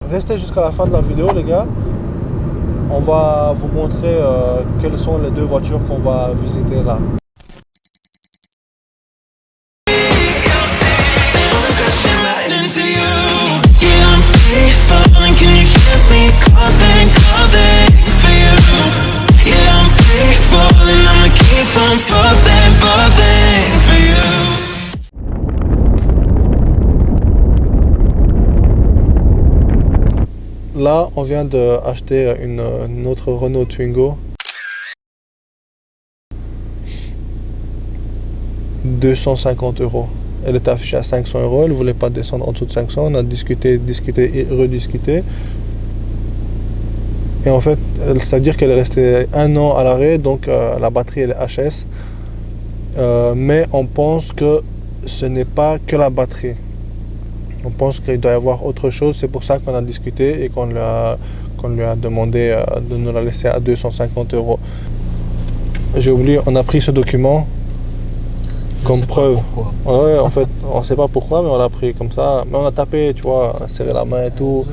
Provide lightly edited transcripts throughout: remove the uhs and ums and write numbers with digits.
restez jusqu'à la fin de la vidéo les gars. On va vous montrer quelles sont les deux voitures qu'on va visiter là. Là, on vient d'acheter une autre Renault Twingo. 250 €. Elle était affichée à 500 €. Elle ne voulait pas descendre en dessous de 500. On a discuté et rediscuté. Et en fait, c'est-à-dire qu'elle est restée 1 an à l'arrêt. Donc la batterie elle est HS. Mais on pense que ce n'est pas que la batterie. On pense qu'il doit y avoir autre chose, c'est pour ça qu'on a discuté et qu'on lui a demandé de nous la laisser à 250 €. J'ai oublié, on a pris ce document comme preuve. Ouais, en fait, on ne sait pas pourquoi, mais on l'a pris comme ça. Mais on a tapé, tu vois, on a serré la main et tout.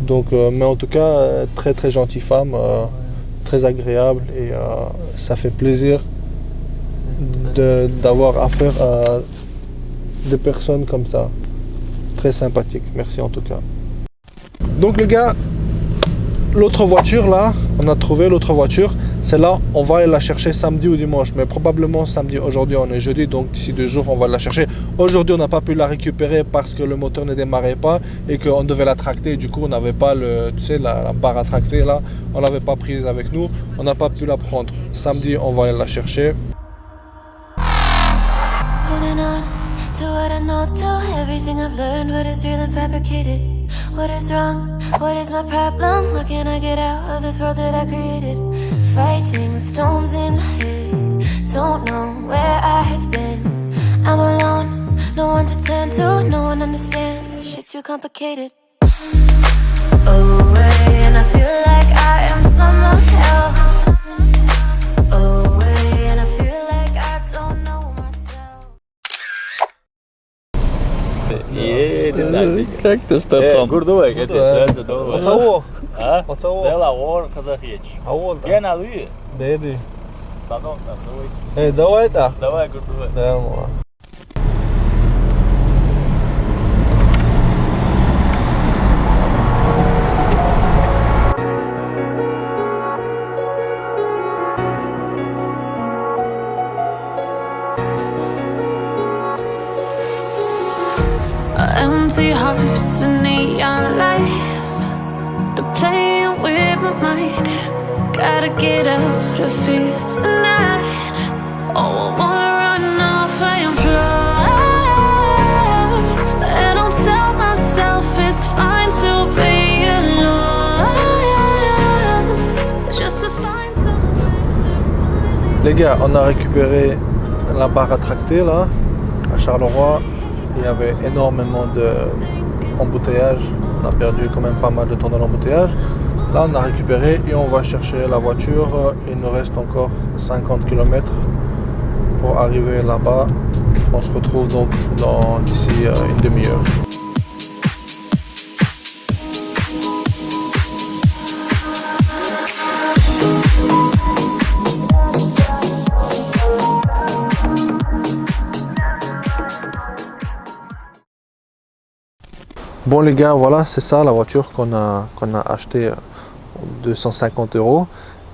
Donc, mais en tout cas, très très gentille femme, très agréable et ça fait plaisir d'avoir affaire à des personnes comme ça. Très sympathique, merci en tout cas. Donc les gars, l'autre voiture là, on a trouvé l'autre voiture. Celle-là, on va aller la chercher samedi ou dimanche, mais probablement samedi. Aujourd'hui on est jeudi, donc d'ici 2 jours on va la chercher. Aujourd'hui on n'a pas pu la récupérer parce que le moteur ne démarrait pas et qu'on devait la tracter. Du coup on n'avait pas la barre à tracter là, on l'avait pas prise avec nous, on n'a pas pu la prendre. Samedi on va aller la chercher. To what I know, to everything I've learned, what is real and fabricated, what is wrong, what is my problem, how can I get out of this world that I created, fighting the storms in my head, don't know where I have been, I'm alone, no one to turn to, no one understands, shit's too complicated, away and I feel like I am someone else, away and I feel like I don't know myself. Как ты стартом? Гурдовый, это связь, да. Оцао. А? Оцао. Дела вор казахич. А вон Я на lui. Дэди. Pardon, давай. Давай так. Давай, Гурдовый. Да, moi. Empty hearts and neon lights, they're playing with my mind. Gotta get out of here tonight. Oh, I wanna run off and fly, and I'll tell myself it's fine to be alone, just to find someone. Les gars, on a récupéré la barre à tracter là, à Charleroi. Il y avait énormément d'embouteillages. On a perdu quand même pas mal de temps dans l'embouteillage. Là, on a récupéré et on va chercher la voiture. Il nous reste encore 50 km pour arriver là-bas. On se retrouve donc d'ici une demi-heure. Bon les gars, voilà, c'est ça la voiture qu'on a achetée 250 €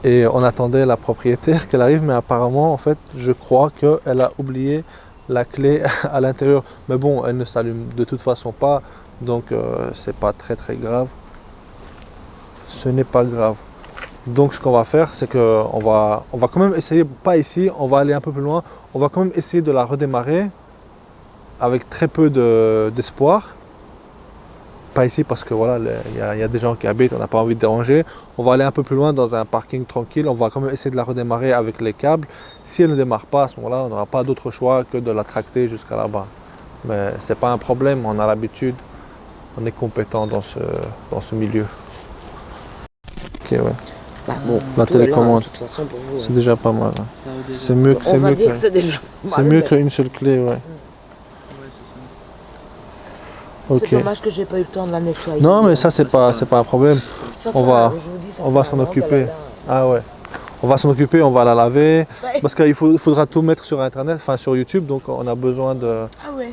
et on attendait la propriétaire qu'elle arrive, mais apparemment en fait je crois qu'elle a oublié la clé à l'intérieur. Mais bon, elle ne s'allume de toute façon pas, donc c'est pas très grave. Ce n'est pas grave. Donc ce qu'on va faire, c'est qu'on va quand même essayer, pas ici, on va aller un peu plus loin, on va quand même essayer de la redémarrer avec très peu d'espoir. Pas ici parce que voilà, il y a des gens qui habitent, on n'a pas envie de déranger. On va aller un peu plus loin dans un parking tranquille, on va quand même essayer de la redémarrer avec les câbles. Si elle ne démarre pas à ce moment-là, on n'aura pas d'autre choix que de la tracter jusqu'à là-bas. Mais c'est pas un problème, on a l'habitude, on est compétent dans ce milieu. Ok, ouais. Bah bon, la télécommande, c'est déjà pas mal. Hein. C'est mieux c'est déjà c'est mieux qu'une seule clé, ouais. Ok. C'est dommage que j'ai pas eu le temps de la nettoyer. Non, mais ça, c'est pas un problème. Ça on fait- va- je vous dis, ça On va fait s'en un an qu'elle occuper. est là. Ah ouais. On va s'en occuper, on va la laver. Ouais. Parce qu'il faudra tout mettre sur Internet, enfin sur YouTube, donc on a besoin de, Ah ouais,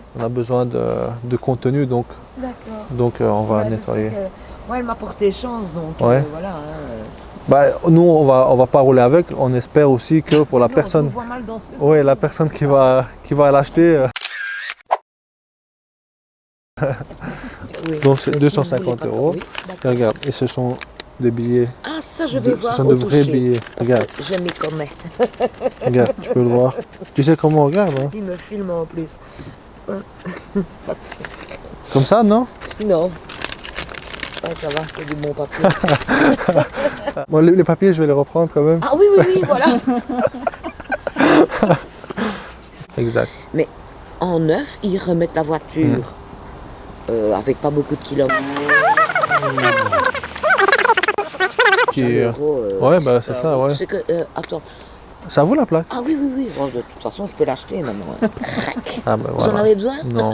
de contenu, donc, d'accord. on va Ouais, nettoyer. j'espère que- ouais, elle m'a porté chance, donc Ouais. voilà. Hein, Bah, nous, on va pas rouler avec, on espère aussi que pour la Non, personne, je vous vois mal dans ce... ouais, la personne qui va l'acheter, Oui. donc c'est Mais si 250 vous voulez pas- €. Oui, d'accord. Regarde, et ce sont des billets, Ah, ça, je vais voir ce sont au de vrais toucher, billets. parce Regarde, que je m'y connais. regarde, tu peux le voir. Tu sais comment on regarde, hein? Il me filme en plus. Comme ça, non? Non. Ouais, ça va, c'est du bon papier. Bon, les papiers, je vais les reprendre quand même. Ah oui, oui, oui, voilà. Exact. Mais en neuf, ils remettent la voiture avec pas beaucoup de kilomètres. Qui, 100 €, ouais, bah c'est ça, ouais. C'est que, attends. Ça vaut la plaque? Ah oui, oui, oui. Bon, de toute façon, je peux l'acheter maintenant. Hein. Crac. Ah bah Vous en voilà. avez besoin? Non.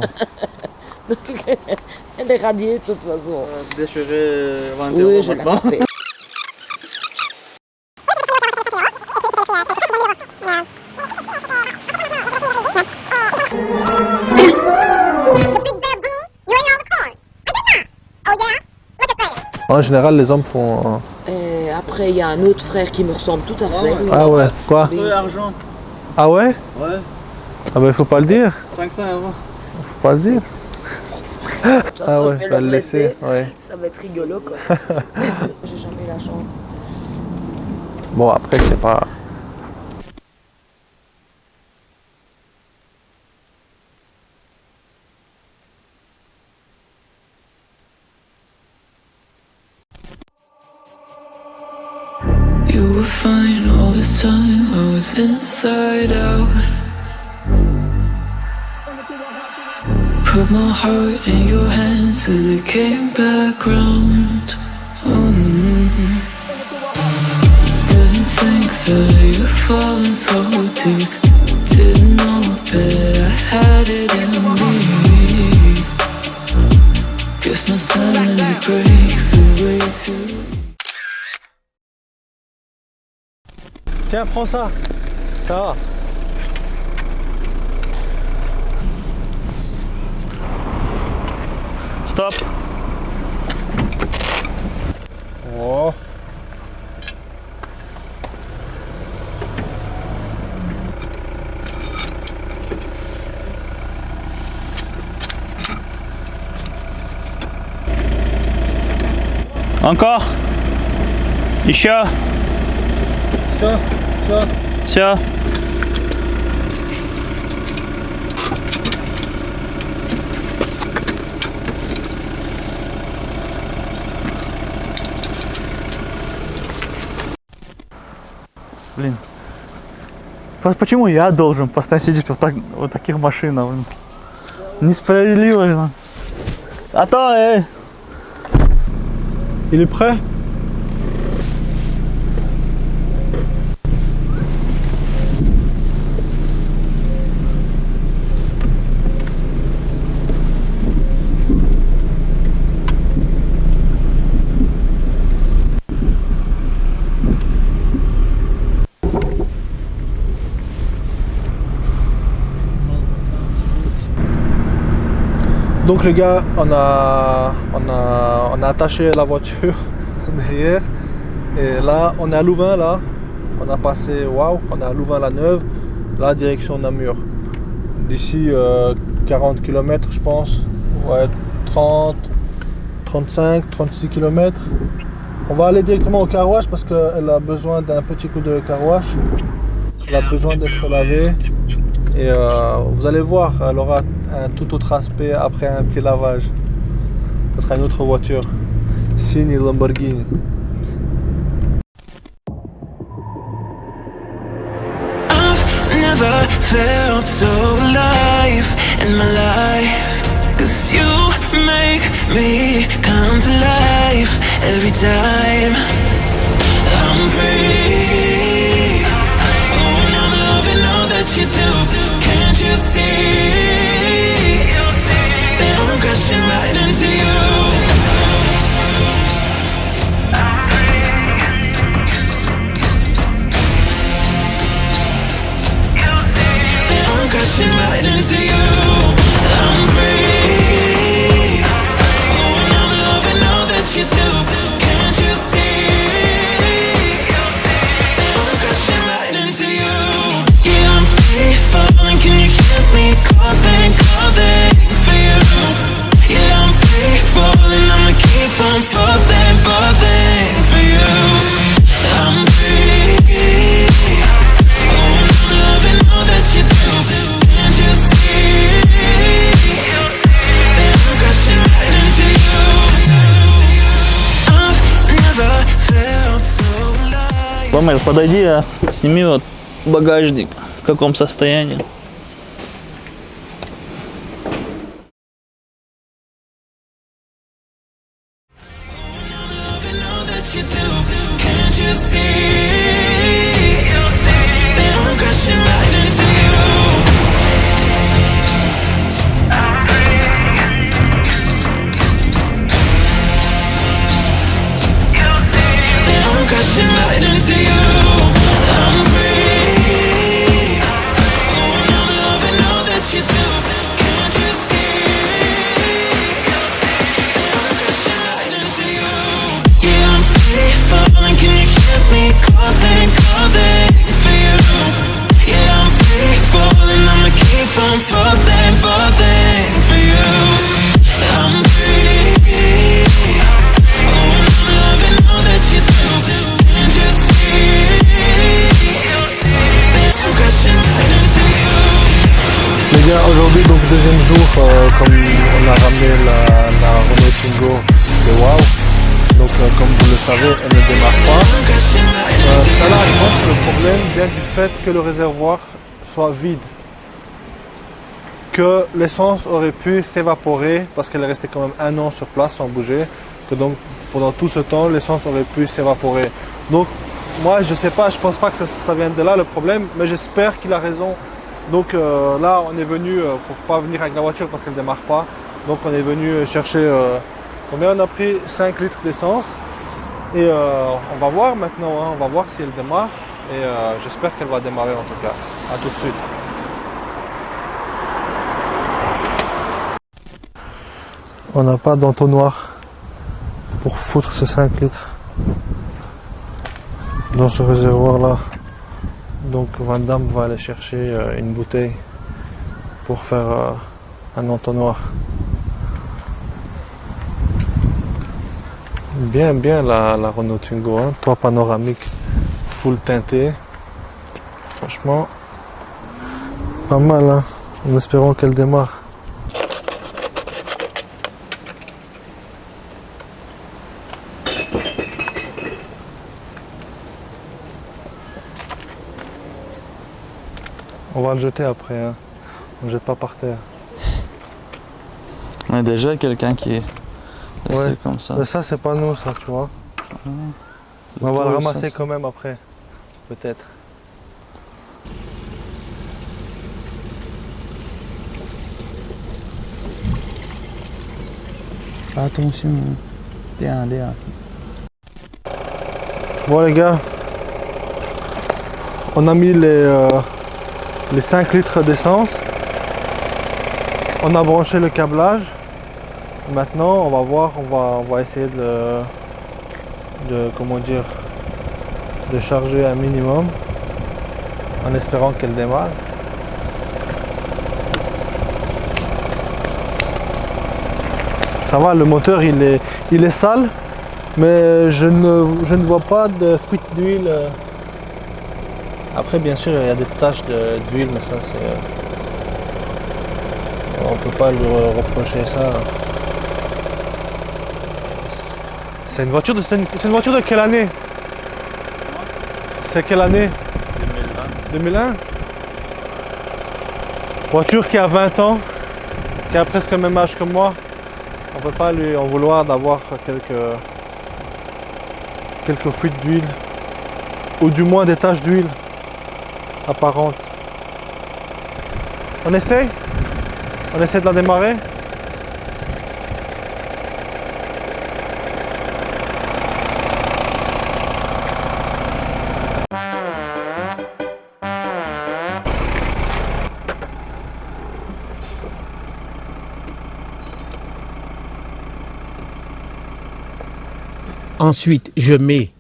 Elle est radiée de toute façon. Déchiré 20 Oui, euros je l'ai maintenant. tapé. En général, les hommes font. Et après, il y a un autre frère qui me ressemble tout à fait. Ah ouais, quoi? Oui. Argent. Ah ouais? Ouais, Ah bah il faut pas le dire. 500 €. Faut pas le dire. De toute façon, Ah ouais, je vais je vais le le laisser. Ouais. Ça va être rigolo, quoi. J'ai jamais eu la chance. Bon après c'est pas. You were fine all this time, I was inside out. Put my heart in your hands till it came back round. Didn't think that you'd fallen so deep. Didn't know that I had it in me. Guess my sanity breaks away too. Tiens, prends ça. Ça va. Stop. Oh. Encore. Еще. Все, все. Все. Блин. Почему я должен постоянно сидеть вот таких машинах? Блин? Несправедливо. Блин. Attends, Il est prêt? Donc les gars, on a attaché la voiture derrière et là on est à Louvain là, on a passé on est à Louvain-la-Neuve, là direction Namur. D'ici 40 km je pense, ouais 30, 35, 36 km. On va aller directement au car wash parce qu'elle a besoin d'un petit coup de car wash. Elle a besoin d'être lavée. Et vous allez voir, elle aura un tout autre aspect après un petit lavage. Ce sera une autre voiture. Signe Lamborghini. I've never felt so alive in my life. 'Cause you make me come to life every time I'm free. Oh, and I'm loving all that you do. Can't you see that I'm crashing right now? Ромель, подойди, сними вот багажник, в каком состоянии. You do, can't you see that I'm crashing right into you? That I'm crashing right into you. I'm free. Oh, and I'm loving all that you do. Can't you see that I'm crashing right into you? Yeah, I'm free falling. Can you hear me calling for you? Yeah, I'm free falling. I'ma keep on falling for you. I'm free. Oh, and I'm loving all that you do. Can't you see that I'm crashing right into you? Les gars, aujourd'hui, donc deuxième jour, comme on a ramené la Renault Twingo de Wow. Donc comme vous le savez, elle ne démarre pas. Ça là, je pense que le problème vient du fait que le réservoir soit vide. Que l'essence aurait pu s'évaporer parce qu'elle est restée quand même 1 an sur place sans bouger. Que donc pendant tout ce temps, l'essence aurait pu s'évaporer. Donc moi, je sais pas, je pense pas que ça vienne de là le problème, mais j'espère qu'il a raison. Donc là, on est venu pour pas venir avec la voiture parce qu'elle ne démarre pas. Donc on est venu chercher combien on a pris 5 litres d'essence. Et on va voir maintenant, hein, on va voir si elle démarre. Et j'espère qu'elle va démarrer en tout cas. A tout de suite. On n'a pas d'entonnoir pour foutre ces 5 litres dans ce réservoir là. Donc Van Damme va aller chercher une bouteille pour faire un entonnoir. Bien la Renault Twingo, hein. Toit panoramique full teinté. Franchement, pas mal, hein. En espérant qu'elle démarre. On va le jeter après, hein. On ne jette pas par terre. On a déjà quelqu'un qui est laissé Ouais. comme ça. Mais ça, c'est pas nous, ça, tu vois. On va le ramasser quand même après, peut-être. Attention. Tiens. Bon les gars, on a mis les 5 litres d'essence. On a branché le câblage. Maintenant, on va voir, on va essayer comment dire, de charger un minimum en espérant qu'elle démarre. Ça va, le moteur il est sale, mais je ne vois pas de fuite d'huile. Après, bien sûr, il y a des taches d'huile, mais ça c'est... on peut pas lui reprocher ça. C'est une voiture de quelle année? C'est quelle année? 2001. Voiture qui a 20 ans, qui a presque le même âge que moi. On peut pas lui en vouloir d'avoir quelques fuites d'huile. Ou du moins des taches d'huile apparentes. On essaye? On essaie de la démarrer? Ensuite, je mets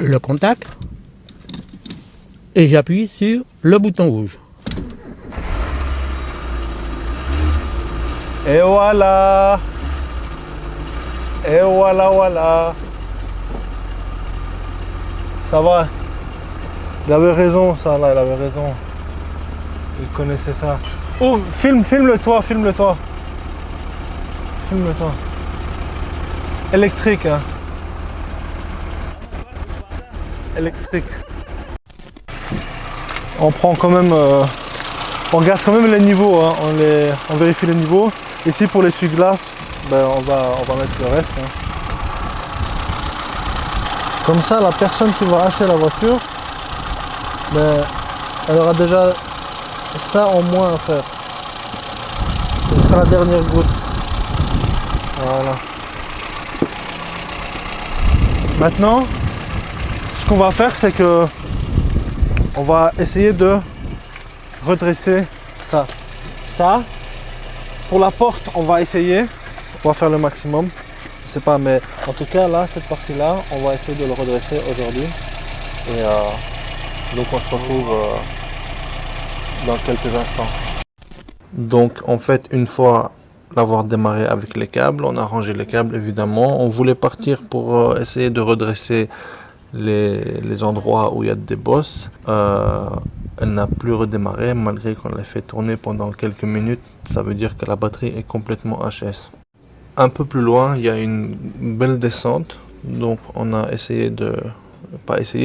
le contact et j'appuie sur le bouton rouge. Et voilà! Et voilà! Ça va? Il avait raison, ça là, il avait raison. Il connaissait ça. Oh, filme-le-toi. Filme-le-toi. Électrique, hein. électrique. On prend quand même, on regarde quand même les niveaux, hein. On vérifie les niveaux. Ici pour l'essuie-glace, ben, on va mettre le reste. Hein. Comme ça, la personne qui va acheter la voiture, ben, elle aura déjà ça en moins à faire. Jusqu'à la dernière goutte. Voilà. Maintenant, ce qu'on va faire, c'est que on va essayer de redresser ça. Ça, pour la porte, on va essayer. On va faire le maximum. Je sais pas, mais en tout cas, là, cette partie-là, on va essayer de le redresser aujourd'hui. Et donc, on se retrouve dans quelques instants. Donc, en fait, une fois l'avoir démarré avec les câbles, on a rangé les câbles évidemment. On voulait partir pour essayer de redresser les endroits où il y a des bosses. Elle n'a plus redémarré malgré qu'on l'a fait tourner pendant quelques minutes. Ça veut dire que la batterie est complètement HS. Un peu plus loin, il y a une belle descente. Donc on a essayé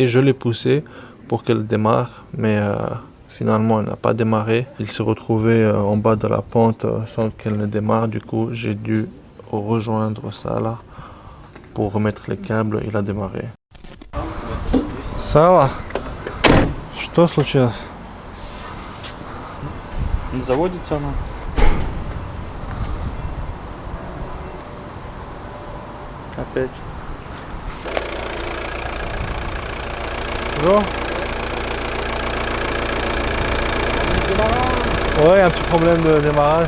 je l'ai poussé pour qu'elle démarre, mais finalement elle n'a pas démarré. Il s'est retrouvé en bas de la pente sans qu'elle ne démarre. Du coup, j'ai dû rejoindre ça là pour remettre les câbles. Il a démarré. Сава, что случилось? Не заводится она. Опять. Bonjour. Ouais, un petit problème de démarrage.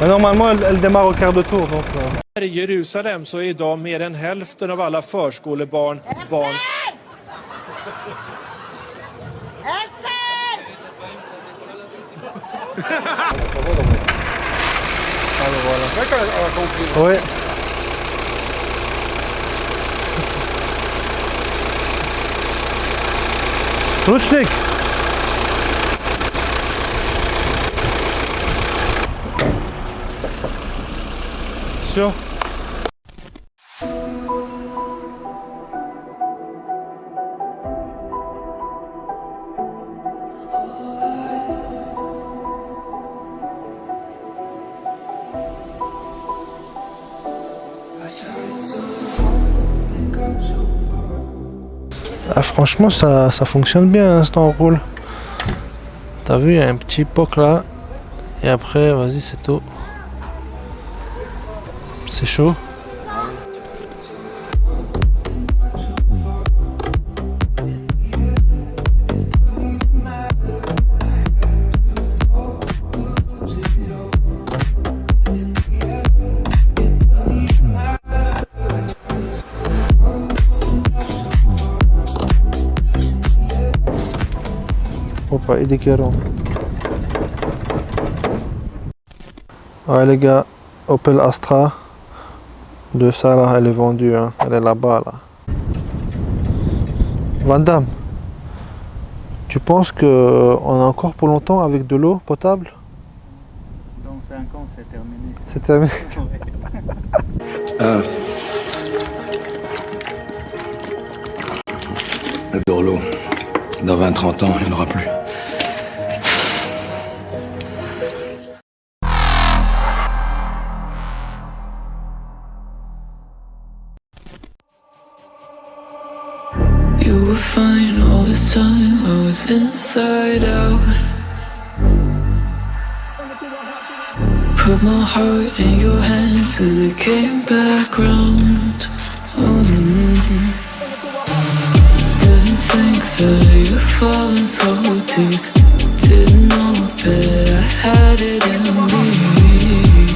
Mais normalement, elle démarre au quart de tour. Donc, I Jerusalem så är idag mer än hälften av alla förskolebarn barn. Oui. Лучник! Все. Ah, franchement, ça fonctionne bien, hein, cet enroule. T'as vu, il y a un petit poc là. Et après, vas-y, c'est tout. C'est chaud. Opa, il est différent. Ouais les gars, Opel Astra de ça là, elle est vendue, hein. Elle est là-bas là. Van Damme, tu penses que on a encore pour longtemps avec de l'eau potable? Dans 5 ans, c'est terminé. C'est terminé. Le Dorlo, dans 20-30 ans, il n'y en aura plus. You were fine all this time, I was inside out. Put my heart in your hands till it came back round. Didn't think that you'd fallen so deep. Didn't know that I had it in me.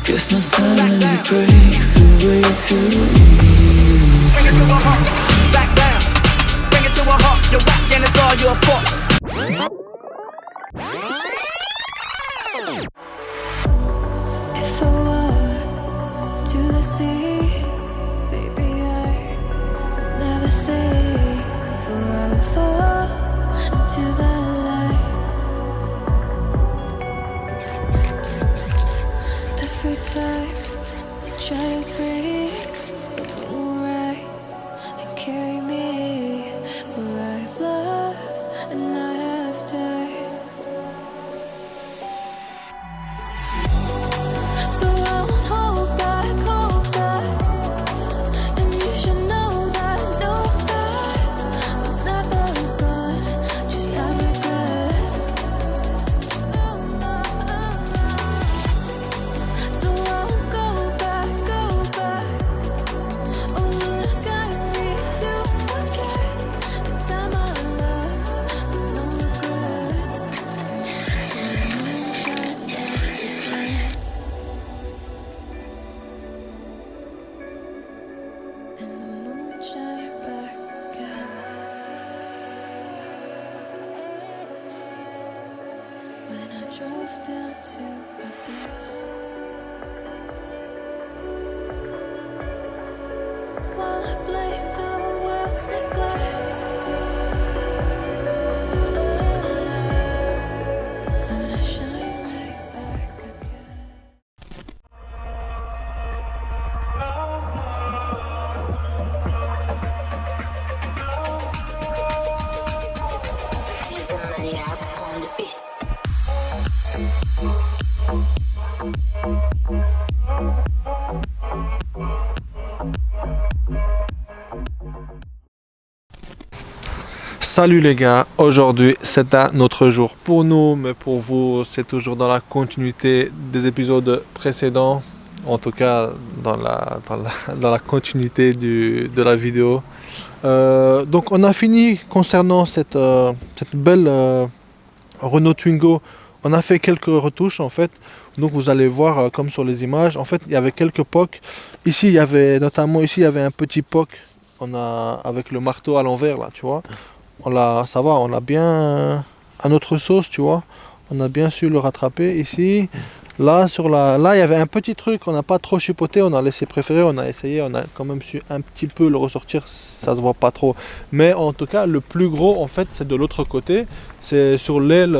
Guess my sanity breaks away too easy. Bring it to a heart, back down. Bring it to a heart, you're whack and it's all your fault. If I were to the sea, baby, I'd never say, for I would fall into the light. Every time I try to break, it won't right. shine back again. When I drove down to abyss, while I blame the world's neglect, then I shine right back again. Here's a maniac on the beats. Salut les gars, aujourd'hui c'est un autre jour pour nous, mais pour vous c'est toujours dans la continuité des épisodes précédents, en tout cas dans la continuité de la vidéo. Donc on a fini concernant cette belle Renault Twingo, on a fait quelques retouches en fait, donc vous allez voir comme sur les images, en fait il y avait quelques pocs, ici il y avait notamment ici il y avait un petit poc, avec le marteau à l'envers là, tu vois. Ça va, on l'a bien à notre sauce, tu vois. On a bien su le rattraper ici. Là, là, il y avait un petit truc, on n'a pas trop chipoté, on a laissé préférer, on a essayé, on a quand même su un petit peu le ressortir, ça se voit pas trop. Mais en tout cas, le plus gros, en fait, c'est de l'autre côté. C'est sur l'aile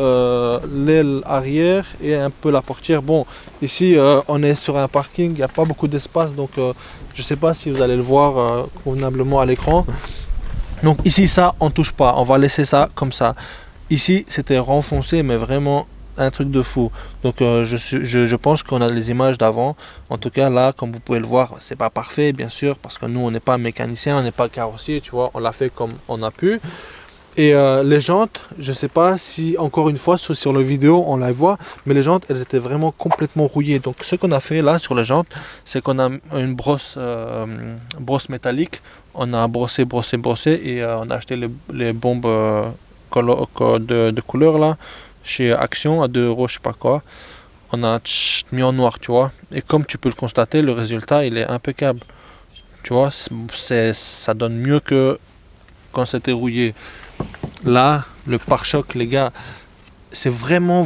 arrière et un peu la portière. Bon, ici, on est sur un parking, il n'y a pas beaucoup d'espace, donc je ne sais pas si vous allez le voir convenablement à l'écran. Donc ici, ça, on touche pas, on va laisser ça comme ça. Ici, c'était renfoncé, mais vraiment un truc de fou. Donc je pense qu'on a les images d'avant. En tout cas, là, comme vous pouvez le voir, c'est pas parfait, bien sûr, parce que nous, on n'est pas mécanicien, on n'est pas carrossier, tu vois, on l'a fait comme on a pu. Et les jantes, je sais pas si, encore une fois, sur la vidéo, on la voit, mais les jantes, elles étaient vraiment complètement rouillées. Donc ce qu'on a fait là, sur les jantes, c'est qu'on a une brosse métallique. On a brossé et on a acheté les bombes de couleur là, chez Action, à 2 €, je sais pas quoi. On a mis en noir, tu vois. Et comme tu peux le constater, le résultat, il est impeccable. Tu vois, ça donne mieux que quand c'était rouillé. Là, le pare-choc, les gars, c'est vraiment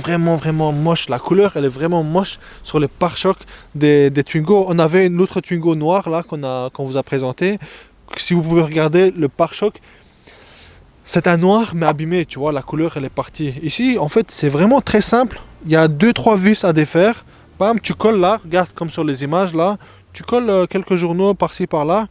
moche. La couleur, elle est vraiment moche sur les pare-chocs des Twingo. On avait une autre Twingo noire là qu'on vous a présenté. Si vous pouvez regarder le pare-choc, c'est un noir mais abîmé, tu vois, la couleur elle est partie. Ici, en fait, c'est vraiment très simple. Il y a 2-3 vis à défaire. Bam, tu colles là, regarde comme sur les images là. Tu colles quelques journaux par-ci par-là.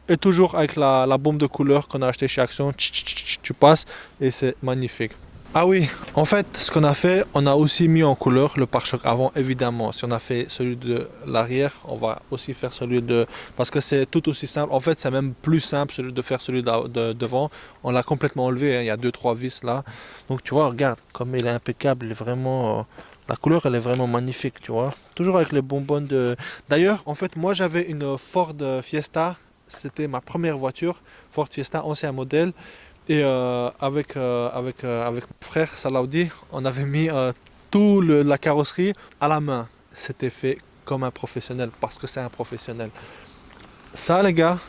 Et toujours avec la bombe de couleur qu'on a acheté chez Action, tu passes et c'est magnifique. Ah oui, en fait, ce qu'on a fait, on a aussi mis en couleur le pare-choc avant, évidemment. Si on a fait celui de l'arrière, on va aussi faire celui de... Parce que c'est tout aussi simple. En fait, c'est même plus simple de faire celui de devant. On l'a complètement enlevé, hein. Il y a 2-3 vis là. Donc tu vois, regarde, comme il est impeccable, il est vraiment... La couleur, elle est vraiment magnifique, tu vois. Toujours avec les bonbonnes de... D'ailleurs, en fait, moi, j'avais une Ford Fiesta. C'était ma première voiture, Ford Fiesta, ancien modèle. Et avec mon frère Salaudi, on avait mis la carrosserie à la main. C'était fait comme un professionnel, parce que c'est un professionnel. Ça, les gars,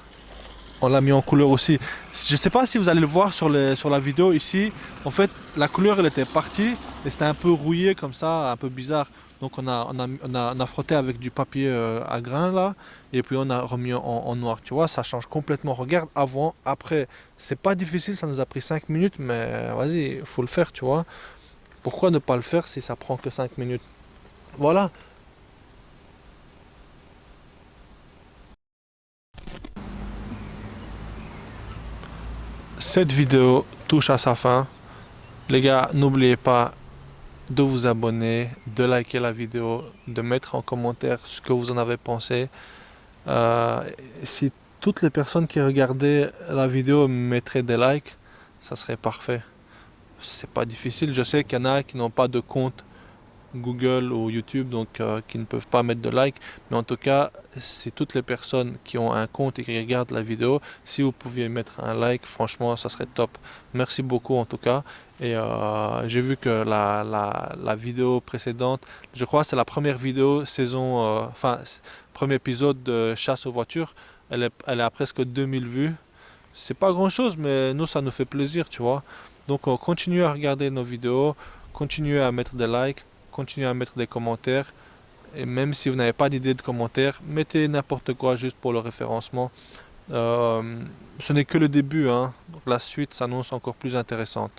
on l'a mis en couleur aussi. Je ne sais pas si vous allez le voir sur la vidéo ici. En fait, la couleur, elle était partie et c'était un peu rouillé comme ça, un peu bizarre. Donc on a frotté avec du papier à grains là, et puis on a remis en noir. Tu vois, ça change complètement. Regarde avant, après. C'est pas difficile, ça nous a pris 5 minutes, mais vas-y, il faut le faire, tu vois. Pourquoi ne pas le faire si ça prend que 5 minutes? Voilà. Cette vidéo touche à sa fin. Les gars, n'oubliez pas de vous abonner, de liker la vidéo, de mettre en commentaire ce que vous en avez pensé. Si toutes les personnes qui regardaient la vidéo mettraient des likes, ça serait parfait. C'est pas difficile. Je sais qu'il y en a qui n'ont pas de compte Google ou YouTube, donc qui ne peuvent pas mettre de like. Mais en tout cas, si toutes les personnes qui ont un compte et qui regardent la vidéo, si vous pouviez mettre un like, franchement, ça serait top. Merci beaucoup en tout cas. Et j'ai vu que la vidéo précédente, je crois que c'est la première vidéo saison, premier épisode de chasse aux voitures. elle est à presque 2000 vues. C'est pas grand chose, mais nous, ça nous fait plaisir, tu vois. Donc, continuez à regarder nos vidéos, continuez à mettre des likes, continuez à mettre des commentaires. Et même si vous n'avez pas d'idée de commentaire, mettez n'importe quoi juste pour le référencement. Ce n'est que le début, hein. Donc, la suite s'annonce encore plus intéressante.